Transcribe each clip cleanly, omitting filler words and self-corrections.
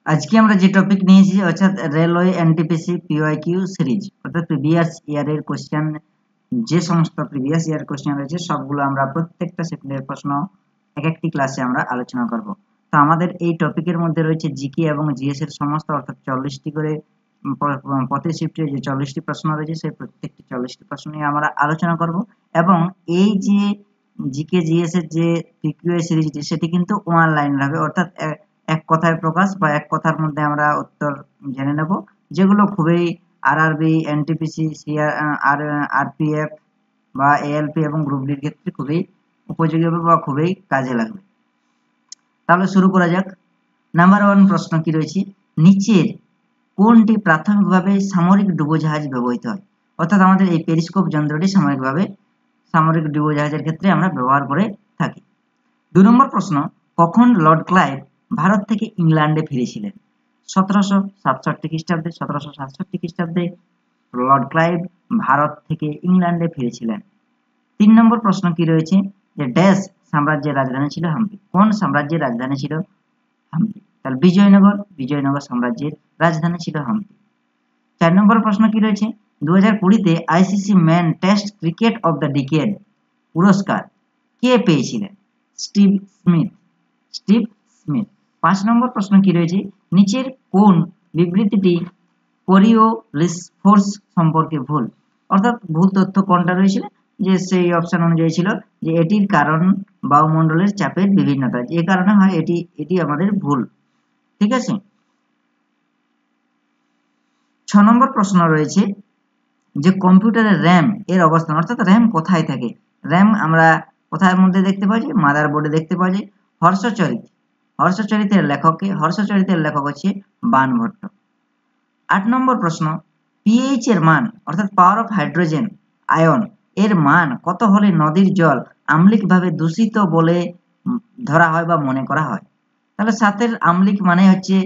আজকে আমরা যে টপিক নিয়েছি অর্থাৎ রেলওয়ে এনটিপিসি পিওয়াইকিউ সিরিজ অর্থাৎ প্রিভিয়াস ইয়ারের কোশ্চেন, যে সমস্ত প্রিভিয়াস ইয়ার কোশ্চেন রয়েছে সবগুলো আমরা প্রত্যেকটা সেকেন্ডের প্রশ্ন এক একটি ক্লাসে আমরা আলোচনা করব। তো আমাদের এই টপিকের মধ্যে রয়েছে জিকে এবং জিএস এর সমস্ত অর্থাৎ 40টি করে প্রতি শিফটে যে 40টি প্রশ্ন রয়েছে সেই প্রত্যেকটি 40টি প্রশ্ন নিয়ে আমরা আলোচনা করব। এবং এই যে জিকে জিএস এর যে পিকিউএ সিরিজটি সেটি কিন্তু ওয়ান লাইন হবে, অর্থাৎ এক কথায় প্রকাশ বা এক কথার মধ্যে আমরা উত্তর জেনে নেব, যেগুলো খুবই আরআরবি, এনটিপিসি, আরপিএফ বা এএলপি এবং গ্রুপ ডির ক্ষেত্রে খুবই উপযোগী হবে বা খুবই কাজে লাগবে। তাহলে শুরু করা যাক। নাম্বার 1 প্রশ্ন কি রয়েছে, নিচের কোনটি প্রাথমিকভাবে সামরিক ডুবোজাহাজ ব্যবহৃত হয়? অর্থাৎ আমাদের এই পেরিস্কোপ যন্ত্রটি সামরিক ডুবোজাহাজের ক্ষেত্রে আমরা ব্যবহার করে থাকি। 2 নম্বর প্রশ্ন, কখন লর্ড ক্লাইভ ভারত থেকে ইংল্যান্ডে ফিরেছিলেন? 1767 খ্রিস্টাব্দে। 1767 খ্রিস্টাব্দে লর্ড ক্লাইভ ভারত থেকে ইংল্যান্ডে ফিরেছিলেন। 3 নম্বর প্রশ্ন কি রয়েছে, যে ড্যাশ সাম্রাজ্যের রাজধানী ছিল হাম্পি। কোন সাম্রাজ্যের রাজধানী ছিল হাম্পি? তাহলে বিজয়নগর সাম্রাজ্যের রাজধানী ছিল হাম্পি। 4 নম্বর প্রশ্ন কি রয়েছে, 2020-তে ICC man test cricket of the decade পুরস্কার কে পেয়েছিলেন? Steve Smith. 5 নম্বর প্রশ্ন কি রয়েছে, নিচের কোন বিবৃতিটি কোরিওলিস সম্পর্কে ভুল? অর্থাৎ ভুল তথ্য কোনটা রয়েছিল, যে সেই অপশন অনুযায়ী ছিল যে এটির কারণ বায়ুমণ্ডলের চাপের বিভিন্নতা, যে কারণে হয় এটি আমাদের ভুল। ঠিক আছে। 6 নম্বর প্রশ্ন রয়েছে, যে কম্পিউটারের র্যাম এর অবস্থান, অর্থাৎ র্যাম কোথায় থাকে? র্যাম আমরা কোথায় মধ্যে দেখতে পাই? মাদারবোর্ডে দেখতে পাওয়া যায়। হর্ষচরিতের লেখক হচ্ছে বাণভট্ট। 8 নম্বর প্রশ্ন, পিএইচ এর মান অর্থাৎ পাওয়ার অফ হাইড্রোজেন আয়ন এর মান কত হলে নদীর জল আম্লিকভাবে দূষিত বলে ধরা হয় বা মনে করা হয়? তাহলে 7 আম্লিক মানে হচ্ছে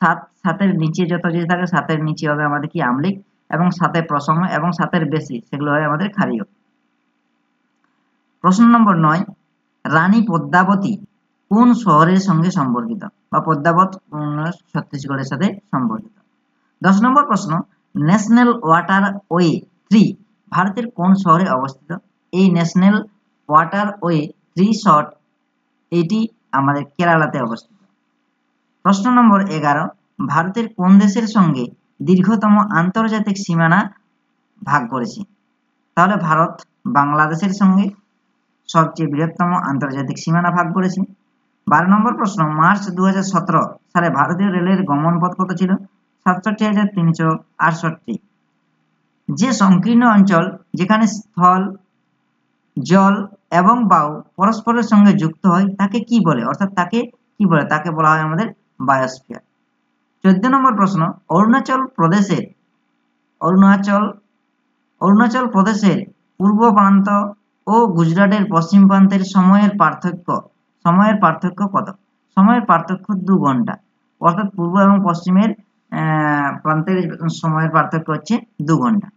7 নিচে যত যে থাকে 7 নিচে হবে আমাদের কি আম্লিক, এবং 7 প্রসম এবং 7 বেশি সেগুলো হয় আমাদের ক্ষারীয়। প্রশ্ন নম্বর 9, রানী পদ্মাবতী কোন শহরের সঙ্গে সম্পর্কিত? বা পদ্মাবত ছত্তিশগড়ের সাথে সম্পর্কিত। 10 নম্বর প্রশ্ন, ন্যাশনাল ওয়াটার ওয়ে 3 ভারতের কোন শহরে অবস্থিত? এই ন্যাশনাল ওয়াটার ওয়ে 3 শট এটি আমাদের কেরালাতে অবস্থিত। প্রশ্ন নম্বর 11, ভারতের কোন দেশের সঙ্গে দীর্ঘতম আন্তর্জাতিক সীমানা ভাগ করেছে? তাহলে ভারত বাংলাদেশের সঙ্গে সবচেয়ে বৃহত্তম আন্তর্জাতিক সীমানা ভাগ করেছে। 12 নম্বর প্রশ্ন, মার্চ 2017 সালে ভারতীয় রেলের গমনপথ কত ছিল? 67,368। যে সংকীর্ণ অঞ্চল যেখানে স্থল, জল এবং বায়ু পরস্পরের সঙ্গে যুক্ত হয় তাকে কি বলে? অর্থাৎ তাকে কি বলে? তাকে বলা হয় আমাদের বায়োস্ফিয়ার। 14 নম্বর প্রশ্ন, অরুণাচল প্রদেশের পূর্ব প্রান্ত ও গুজরাটের পশ্চিম প্রান্তের সময়ের পার্থক্য কত? সময়ের পার্থক্য 2 ঘন্টা, অর্থাৎ পূর্ব এবং পশ্চিমের প্রান্তের সময়ের পার্থক্য হচ্ছে 2 ঘন্টা।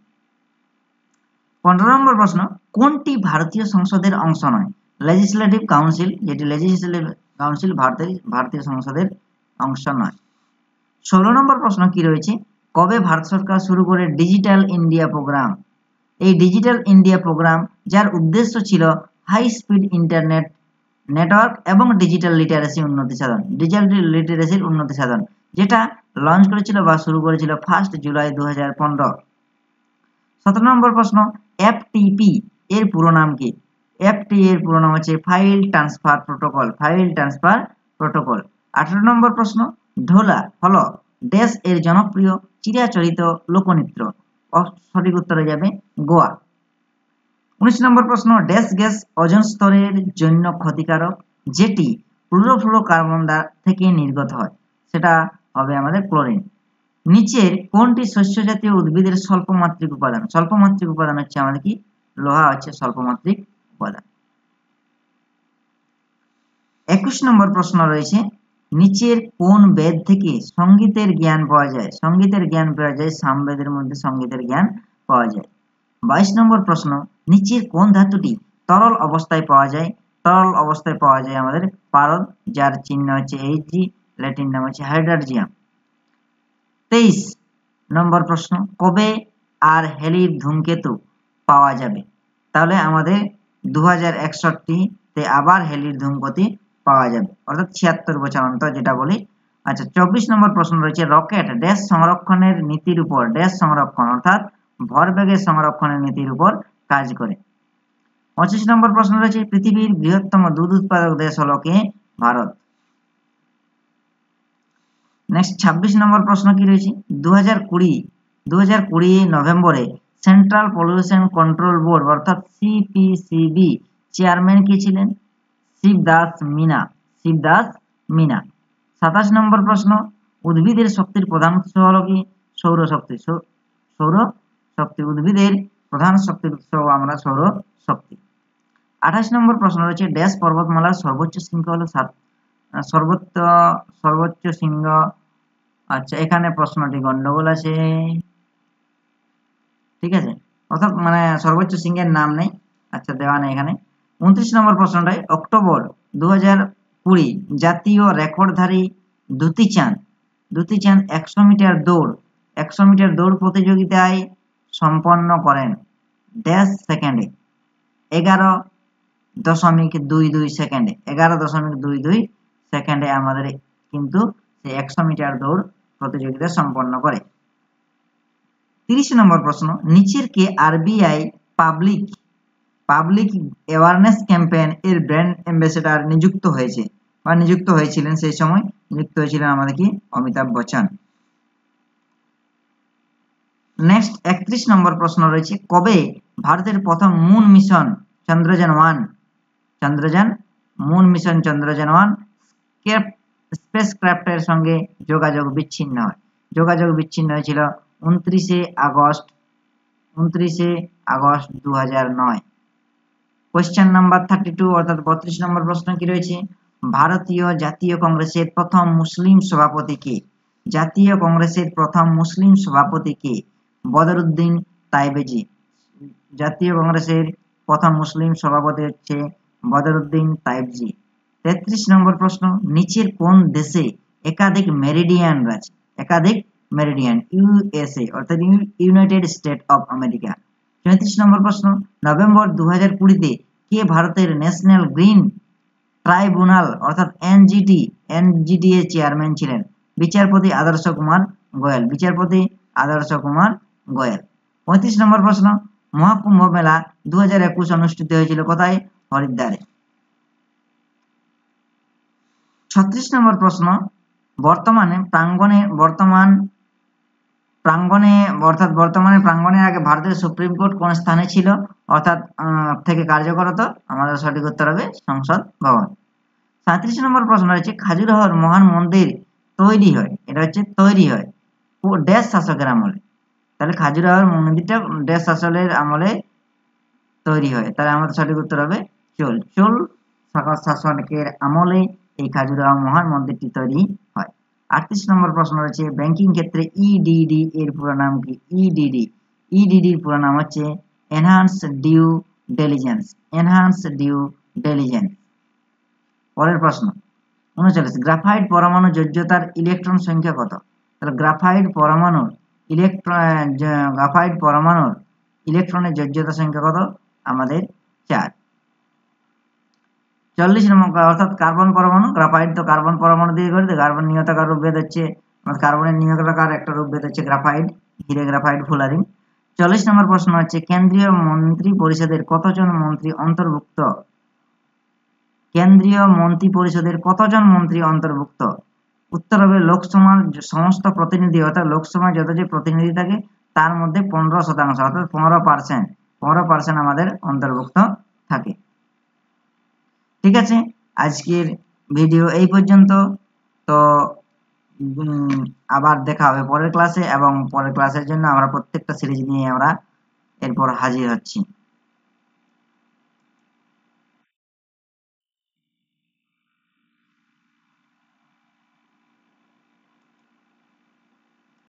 15 নম্বর প্রশ্ন, কোনটি ভারতীয় সংসদের অংশ নয়? লেজিসলেটিভ কাউন্সিল, যেটি লেজিসলেটিভ কাউন্সিল ভারতীয় সংসদের অংশ নয়। 16 নম্বর প্রশ্ন কি রয়েছে, কবে ভারত সরকার শুরু করে ডিজিটাল ইন্ডিয়া প্রোগ্রাম? এই ডিজিটাল ইন্ডিয়া প্রোগ্রাম যার উদ্দেশ্য ছিল হাই স্পিড ইন্টারনেট নেটওয়ার্ক এবং ডিজিটাল লিটারেসির উন্নতি সাধন, যেটা লঞ্চ করেছিল বা শুরু করেছিল 1 জুলাই 2015। 17 নম্বর প্রশ্ন, এফটিপি এর পুরো নাম কি? এফটি এর পুরো নাম হচ্ছে ফাইল ট্রান্সফার প্রোটোকল। 18 নম্বর প্রশ্ন, ঢোলা হলো ড্যাশ এর জনপ্রিয় চিরাচরিত লোকনৃত্য? সঠিক উত্তরে যাবে গোয়া। 19 নম্বর প্রশ্ন, ড্যাশ গ্যাস ওজোন স্তরের জন্য ক্ষতিকারক যেটি ক্লোরোফ্লোরোকার্বন থেকে নির্গত হয়? সেটা হবে আমাদের ক্লোরিন। নিচের কোনটি শস্য জাতীয় উদ্ভিদের স্বল্পমাত্রিক উপাদান? স্বল্পমাত্রিক উপাদান হচ্ছে আমাদের কি লোহা হচ্ছে স্বল্পমাত্রিক উপাদান। 21 নম্বর প্রশ্ন রয়েছে, নিচের কোন বেদ থেকে সঙ্গীতের জ্ঞান পাওয়া যায়? সামবেদের মধ্যে সঙ্গীতের জ্ঞান পাওয়া যায়। 22 নম্বর প্রশ্ন, নিচের কোন ধাতুটি তরল অবস্থায় পাওয়া যায়? তরল অবস্থায় পাওয়া যায় আমাদের পারদ, যার চিহ্ন হচ্ছে Hg, ল্যাটিন নাম হচ্ছে হাইড্রোজিয়াম। 23 নম্বর প্রশ্ন, কবে আর হেলির ধূমকেতু পাওয়া যাবে? তাহলে আমাদের 2061-তে আবার হেলির ধূমকেতু পাওয়া যাবে, অর্থাৎ 76 বছর অন্তর যেটা বলি। আচ্ছা, 24 নম্বর প্রশ্ন রয়েছে, রকেট ড্যাশ সংরক্ষণের নীতির উপর, ড্যাশ সংরক্ষণ অর্থাৎ ভরবেগের সংরক্ষণের নীতির উপর কাজ করে। 25 নম্বর প্রশ্ন রয়েছে, পৃথিবীর বৃহত্তম দুধ উৎপাদক দেশ হলো কে? ভারত। নেক্সট 26 নম্বর প্রশ্ন কি রয়েছে, 2020 নভেম্বরে সেন্ট্রাল পলিউশন কন্ট্রোল বোর্ড অর্থাৎ সিপিসিবি চেয়ারম্যান কে ছিলেন? শিবদাস মিনা। 27 নম্বর প্রশ্ন, উদ্ভিদের শক্তির প্রধান উৎস হলো কি? সৌরশক্তি। সৌরশক্তি উদ্ভিদের প্রধান শক্তির উৎস আমরা সৌরশক্তি। 28 নম্বর প্রশ্ন রয়েছে, ড্যাশ পর্বতমালার সর্বোচ্চ শৃঙ্গ হলো সর্বোচ্চ শৃঙ্গ। আচ্ছা, এখানে প্রশ্নটি গন্ডগোল আছে, ঠিক আছে, অর্থাৎ মানে সর্বোচ্চ শৃঙ্গের নাম নেই, আচ্ছা দেওয়া নেই এখানে। 29 নম্বর প্রশ্নটাই, অক্টোবর 2020 জাতীয় রেকর্ডধারী দ্যুতি চাঁদ 100 মিটার দৌড় প্রতিযোগিতায় সম্পন্ন করেন ড্যাশ সেকেন্ডে? 11.22 সেকেন্ডে। 11.22 সেকেন্ডে আমাদের কিন্তু সেই 100 মিটার দৌড় প্রতিযোগিতা সম্পন্ন করে। 30 নম্বর প্রশ্ন, নিচের কে আরবিআই পাবলিক অ্যাওয়ারনেস ক্যাম্পেইন এর ব্র্যান্ড অ্যাম্বাসেডর নিযুক্ত হয়েছিলেন? সেই সময় নিযুক্ত হয়েছিলেন আমাদের কি? অমিতাভ বচ্চন। নেক্সট 31 নম্বর প্রশ্ন রয়েছে, কবে ভারতের প্রথম মুন মিশন চন্দ্রযান 1 স্পেসক্রাফটের সঙ্গে যোগাযোগ বিচ্ছিন্ন হয়েছিল 29 আগস্ট 2009। কোয়েশ্চেন নাম্বার 32 অর্থাৎ 32 নম্বর প্রশ্ন কি রয়েছে, ভারতীয় জাতীয় কংগ্রেসের প্রথম মুসলিম সভাপতি কে? জাতীয় কংগ্রেসের প্রথম মুসলিম সভাপতি কে? বদরুদ্দিন তাইবেজি। জাতীয় কংগ্রেসের প্রথম মুসলিম সভাপতি হচ্ছে বদরুদ্দিন তাইবজি। 33 নম্বর প্রশ্ন, নিচের কোন দেশে একাধিক মেরিডিয়ান আছে? ইউএসএ অর্থাৎ ইউনাইটেড স্টেট অফ আমেরিকা। 34 নম্বর প্রশ্ন, নভেম্বর 2020-তে কে ভারতের ন্যাশনাল গ্রিন ট্রাইব্যুনাল অর্থাৎ এনজিটি এর চেয়ারম্যান ছিলেন? বিচারপতি আদর্শ কুমার গোয়েল। 35 নম্বর প্রশ্ন, মহাকুম্ভ মেলা 2021 অনুষ্ঠিত হয়েছিল কোথায়? হরিদ্বারে। 36 নম্বর প্রশ্ন, বর্তমানে প্রাঙ্গণের আগে ভারতের সুপ্রিম কোর্ট কোন স্থানে ছিল অর্থাৎ থেকে কার্যকরত? আমাদের সঠিক উত্তর হবে সংসদ ভবন। 37 নম্বর প্রশ্ন রয়েছে, খাজুরাহোর মহান মন্দির তৈরি হয় ড্যাশ শাসকের আমলে? তাহলে খাজুরাহোর মন্দিরটা ড্যাশ শাসকের আমলে তৈরি হয়, তাহলে আমাদের সঠিক উত্তর হবে চোল শাসকের আমলে এই খাজুরাহো মহান মন্দিরটি তৈরি হয়। 38 নম্বর প্রশ্ন রয়েছে, ব্যাংকিং ক্ষেত্রে ইডিডি এর পুরো নাম কি? ইডিডির পুরো নাম হচ্ছে এনহান্সড ডিউ ডিলিজেন্স। পরের প্রশ্ন 39, গ্রাফাইট পরমাণু যোজ্যতার ইলেকট্রন সংখ্যা কত? তাহলে গ্রাফাইট পরমাণুর ইলেকট্রনের যোজ্যতা সংখ্যা কত? আমাদের 4। 40 নম্বর অর্থাৎ কার্বন পরমাণু, গ্রাফাইট তো কার্বন পরমাণু দিয়ে গঠিত, কার্বন নিয়তাকার রূপভেদ হচ্ছে কার্বনের নিয়তাকার একটা রূপভেদ হচ্ছে গ্রাফাইট, হিরে গ্রাফাইট ফুলারিন। 40 নম্বর প্রশ্ন হচ্ছে, কেন্দ্রীয় মন্ত্রী পরিষদের কতজন মন্ত্রী অন্তর্ভুক্ত? উত্তর হবে লোকসভার সমস্ত প্রতিনিধি অর্থাৎ লোকসভায় যত যে প্রতিনিধি থাকে তার মধ্যে 15% অর্থাৎ 15% আমাদের অন্তর্ভুক্ত থাকে। ঠিক আছে, আজকের ভিডিও এই পর্যন্ত। তো আবার দেখা হবে পরের ক্লাসে, এবং পরের ক্লাসের জন্য আমরা প্রত্যেকটা সিরিজ নিয়ে আমরা এরপর হাজির হচ্ছি।